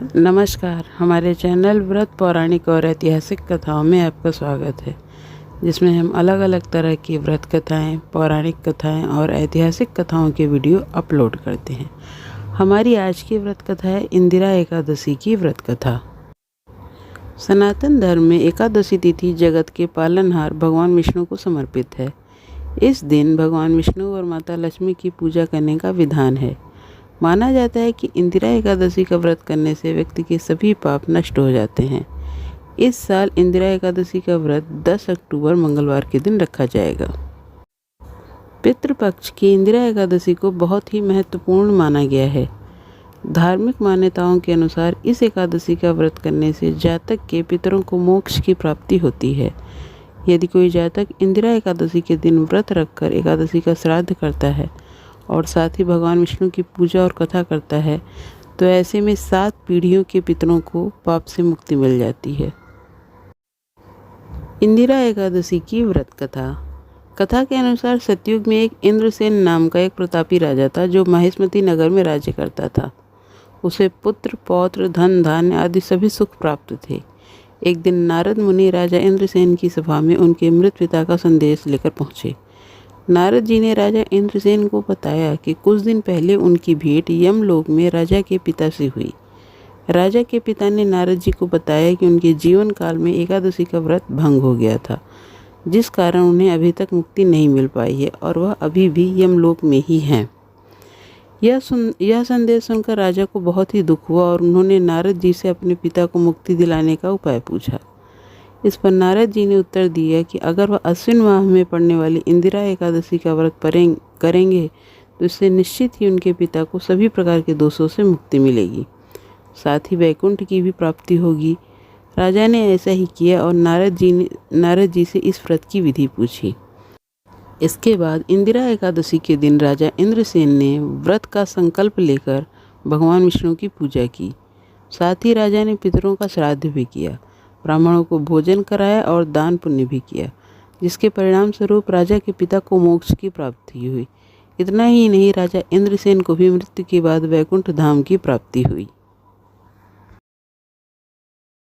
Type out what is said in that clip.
नमस्कार। हमारे चैनल व्रत पौराणिक और ऐतिहासिक कथाओं में आपका स्वागत है, जिसमें हम अलग अलग तरह की व्रत कथाएं, पौराणिक कथाएं और ऐतिहासिक कथाओं के वीडियो अपलोड करते हैं। हमारी आज की व्रत कथा है इंदिरा एकादशी की व्रत कथा। सनातन धर्म में एकादशी तिथि जगत के पालनहार भगवान विष्णु को समर्पित है। इस दिन भगवान विष्णु और माता लक्ष्मी की पूजा करने का विधान है। माना जाता है कि इंदिरा एकादशी का व्रत करने से व्यक्ति के सभी पाप नष्ट हो जाते हैं। इस साल इंदिरा एकादशी का व्रत 10 अक्टूबर मंगलवार के दिन रखा जाएगा। पितृपक्ष की इंदिरा एकादशी को बहुत ही महत्वपूर्ण माना गया है। धार्मिक मान्यताओं के अनुसार इस एकादशी का व्रत करने से जातक के पितरों को मोक्ष की प्राप्ति होती है। यदि कोई जातक इंदिरा एकादशी के दिन व्रत रखकर एकादशी का श्राद्ध करता है और साथ ही भगवान विष्णु की पूजा और कथा करता है, तो ऐसे में 7 पीढ़ियों के पितरों को पाप से मुक्ति मिल जाती है। इंदिरा एकादशी की व्रत कथा। कथा के अनुसार सतयुग में एक इंद्रसेन नाम का एक प्रतापी राजा था, जो महेशमती नगर में राज्य करता था। उसे पुत्र, पौत्र, धन, धान्य आदि सभी सुख प्राप्त थे। एक दिन नारद मुनि राजा इंद्रसेन की सभा में उनके मृत पिता का संदेश लेकर पहुँचे। नारद जी ने राजा इंद्रसेन को बताया कि कुछ दिन पहले उनकी भेंट यमलोक में राजा के पिता से हुई। राजा के पिता ने नारद जी को बताया कि उनके जीवन काल में एकादशी का व्रत भंग हो गया था, जिस कारण उन्हें अभी तक मुक्ति नहीं मिल पाई है और वह अभी भी यमलोक में ही हैं। यह संदेश सुनकर राजा को बहुत ही दुख हुआ और उन्होंने नारद जी से अपने पिता को मुक्ति दिलाने का उपाय पूछा। इस पर नारद जी ने उत्तर दिया कि अगर वह अश्विन माह में पड़ने वाली इंदिरा एकादशी का व्रत करेंगे तो इससे निश्चित ही उनके पिता को सभी प्रकार के दोषों से मुक्ति मिलेगी, साथ ही वैकुंठ की भी प्राप्ति होगी। राजा ने ऐसा ही किया और नारद जी से इस व्रत की विधि पूछी। इसके बाद इंदिरा एकादशी के दिन राजा इंद्रसेन ने व्रत का संकल्प लेकर भगवान विष्णु की पूजा की। साथ ही राजा ने पितरों का श्राद्ध भी किया, ब्राह्मणों को भोजन कराया और दान पुण्य भी किया, जिसके परिणाम स्वरूप राजा के पिता को मोक्ष की प्राप्ति हुई। इतना ही नहीं, राजा इंद्रसेन को भी मृत्यु के बाद वैकुंठ धाम की प्राप्ति हुई।